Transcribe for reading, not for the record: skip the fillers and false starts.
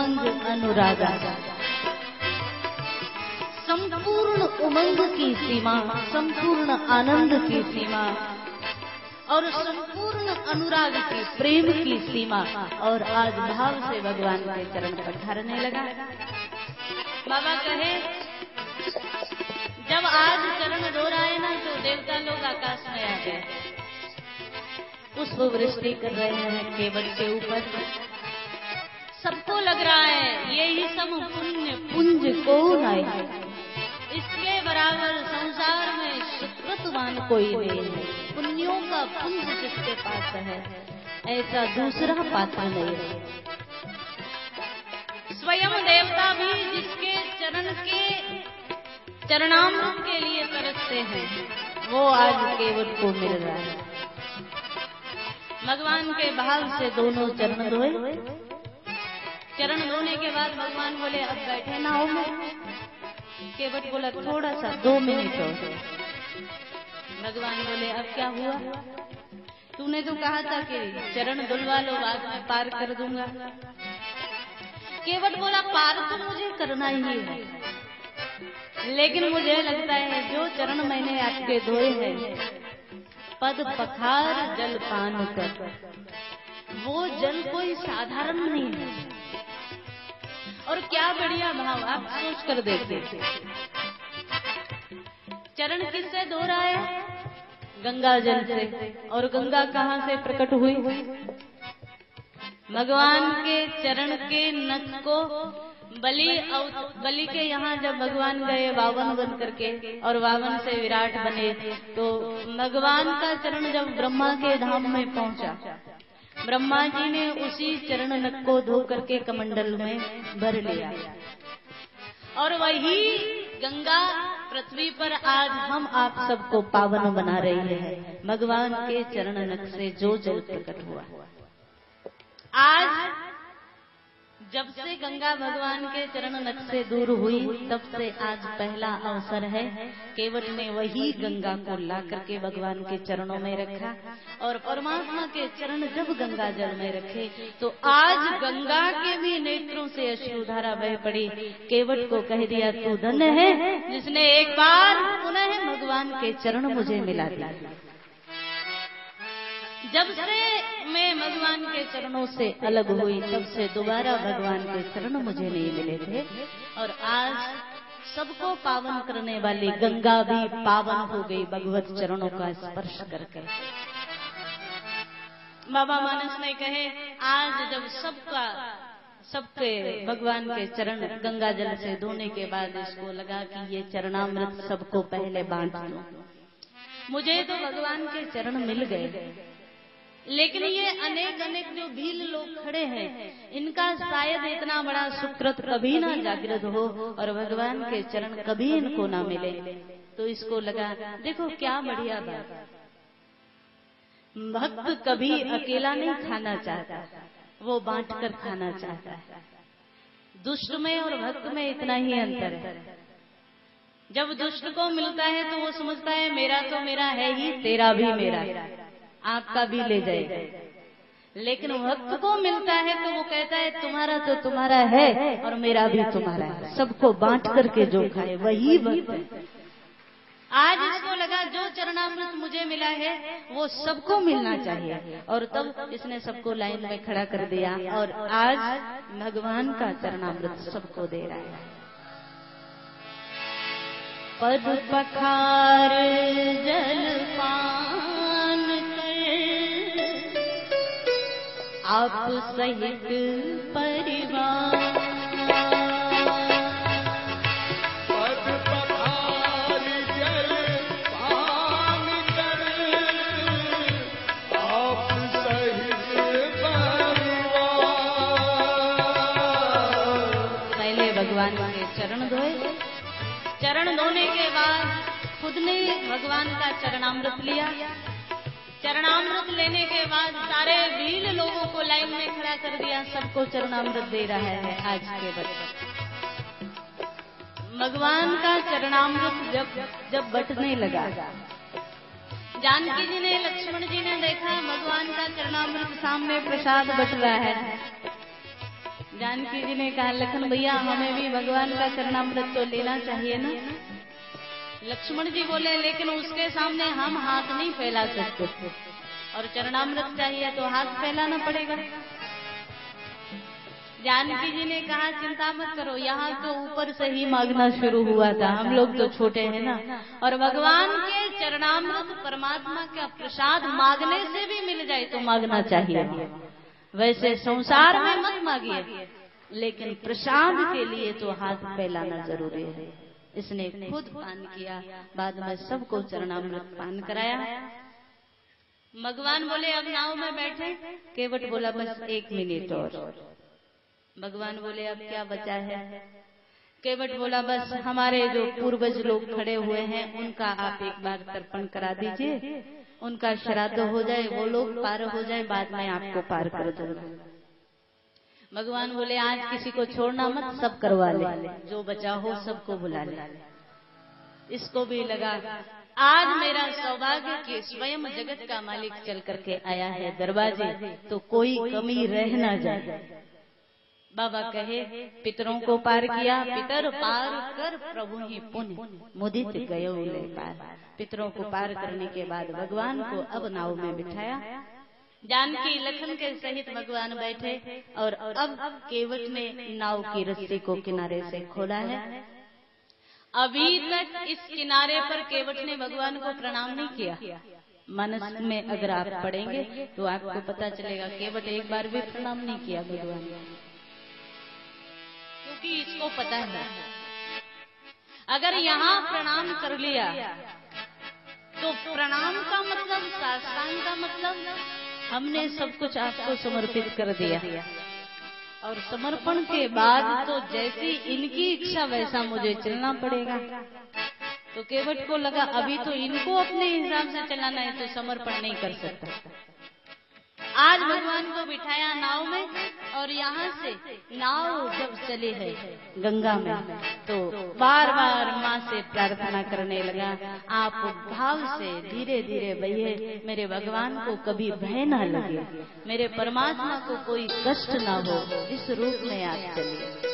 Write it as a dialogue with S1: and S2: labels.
S1: उमंग अनुरागा। संपूर्ण उमंग की सीमा, संपूर्ण आनंद की सीमा और संपूर्ण अनुराग की, प्रेम की सीमा, और आज भाव से भगवान के चरण पर ढारने लगा। बाबा कहे जब आज चरण धो रहा है ना तो देवता लोग आकाश में आ गए, पुष्प वृष्टि कर रहे हैं केवट के ऊपर। सबको लग रहा है यही सब पुण्य पुंज कौन आए, इसके बराबर संसार में सुकृतवान कोई नहीं है। पुण्यों का पुंज जिसके पास है ऐसा दूसरा पात्र नहीं है। स्वयं देवता भी जिसके चरण के चरणामृत के लिए तरसते हैं वो आज केवट को मिल रहा है। भगवान के भाव से दोनों चरण धोए। चरण धोने के बाद भगवान बोले अब बैठे ना हो। केवट बोला थोड़ा सा 2 मिनट और। भगवान बोले अब क्या हुआ, तूने तो कहा था कि चरण धुलवा लो बाद में पार कर दूंगा। केवट बोला पार तो मुझे करना ही है, लेकिन मुझे लगता है जो चरण मैंने आपके धोए हैं पद पखार जल पान कर, वो जल कोई साधारण नहीं है। और क्या बढ़िया भाव, आप सोच कर देखिए। चरण किससे धो रहा है? गंगा जल से। और गंगा कहाँ से प्रकट हुई? भगवान के चरण के नख को बलि के यहाँ जब भगवान गए वावन बन करके और वावन से विराट बने, तो भगवान का चरण जब ब्रह्मा के धाम में पहुंचा, ब्रह्मा जी ने उसी चरण नख को धो करके कमंडल में भर लिया। और वही गंगा पृथ्वी पर आज हम आप सबको पावन बना रही है। भगवान के चरण नख से जो जल प्रकट हुआ। आज जब से गंगा भगवान के चरण नख से दूर हुई तब से आज पहला अवसर है। केवट ने वही गंगा को ला करके भगवान के चरणों में रखा, और परमात्मा के चरण जब गंगा जल में रखे तो आज गंगा के भी नेत्रों से अश्रुधारा बह पड़ी। केवट को कह दिया तू धन्य है जिसने एक बार पुनः भगवान के चरण मुझे मिला दिया। जब से मैं भगवान के चरणों से अलग हुई तब से दोबारा भगवान के चरण मुझे नहीं मिले थे, और आज सबको पावन करने वाली गंगा भी पावन हो गई भगवत चरणों का स्पर्श करके। बाबा मानस ने कहे आज जब सबके भगवान के चरण गंगा जल से धोने के बाद इसको लगा कि ये चरणामृत सबको पहले बांट दूं। मुझे तो भगवान के चरण मिल गए, लेकिन ये अनेक जो भील लोग खड़े हैं इनका शायद इतना बड़ा सुकृत कभी ना जागृत हो और भगवान के चरण कभी इनको ना मिले। तो इसको लगा देखो क्या बढ़िया बात, भक्त कभी अकेला नहीं खाना चाहता, वो बांट कर खाना चाहता है। दुष्ट में और भक्त में इतना ही अंतर है। जब दुष्ट को मिलता है तो वो समझता है मेरा तो मेरा है ही, तेरा भी मेरा है, आपका भी ले जाएगा। लेकिन भक्त को मिलता है तो वो कहता है तुम्हारा तो तुम्हारा है और मेरा भी तुम्हारा है, सबको बांट करके जो खाए वही भक्त है। आज इसको लगा जो चरणामृत मुझे मिला है वो सबको मिलना चाहिए, और तब इसने सबको लाइन में खड़ा कर दिया और आज भगवान का चरणामृत सबको दे रहा है। पद पखार जल पान आप सहित परिवार,
S2: पद पखार जल पान कर आप सहित परिवार।
S1: पहले भगवान के चरण धोए, चरण धोने के बाद खुद ने भगवान का चरणामृत लिया। चरणामृत लेने के बाद सारे भील लोगों को लाइन में खड़ा कर दिया, सबको चरणामृत दे रहा है। आज के बच्चे भगवान का चरणामृत जब बंटने लगा, जानकी जी ने लक्ष्मण जी ने देखा भगवान का चरणामृत सामने प्रसाद बट रहा है। जानकी जी ने कहा लखन भैया हमें भी भगवान का चरणामृत तो लेना चाहिए ना। लक्ष्मण जी बोले लेकिन उसके सामने हम हाथ नहीं फैला सकते और चरणामृत चाहिए तो हाथ फैलाना पड़ेगा। जानकी जी ने कहा चिंता मत करो, यहाँ तो ऊपर से ही मांगना शुरू हुआ था, हम लोग तो छोटे हैं ना, और भगवान के चरणामृत परमात्मा का प्रसाद मांगने से भी मिल जाए तो मांगना चाहिए। वैसे संसार में मत मांगिए, लेकिन प्रसाद के लिए तो हाथ फैलाना जरूरी है। इसने खुद पान किया, बाद में सबको चरणामृत पान कराया। भगवान बोले अब नाव में बैठे। केवट बोला बस 1 मिनट और। भगवान बोले अब क्या बचा है? केवट बोला बस हमारे जो पूर्वज लोग खड़े हुए हैं उनका आप एक बार तर्पण करा दीजिए, उनका श्राद्ध हो जाए, वो लोग पार हो जाए, बाद में आपको पार कर दूंगा। भगवान बोले आज किसी को छोड़ना मत, सब करवा ले, जो बचा हो सबको बुला ले। इसको भी लगा आज मेरा सौभाग्य कि स्वयं जगत का मालिक चल करके आया है दरवाजे, तो कोई कमी रह न जाए। बाबा कहे पितरों को पार किया, पितर पार कर प्रभु ही पुण्य मुदित गयो ले पार। पितरों को पार करने के बाद भगवान को अब नाव में बिठाया। जानकी लखन के सहित भगवान बैठे और अब केवट ने नाव की रस्सी को किनारे से खोला है। अभी तक इस किनारे पर केवट ने भगवान को प्रणाम नहीं किया। मनस में अगर आप पढ़ेंगे तो आपको पता चलेगा केवट एक बार भी प्रणाम नहीं किया भगवान को, क्योंकि इसको पता है अगर यहाँ प्रणाम कर लिया तो प्रणाम का मतलब, साष्टांग का मतलब हमने सब कुछ आपको समर्पित कर दिया, और समर्पण के बाद तो जैसी इनकी इच्छा वैसा मुझे चलना पड़ेगा। तो केवट को लगा अभी तो इनको अपने हिसाब से चलाना है तो समर्पण नहीं कर सकता। आज भगवान को बिठाया नाव में, और यहाँ से नाव जब चली है गंगा में तो बार बार माँ से प्रार्थना करने लगा, आप भाव से धीरे धीरे बहिए, मेरे भगवान को कभी भय ना लगे, मेरे परमात्मा को कोई कष्ट ना हो, इस रूप में आप चलिए।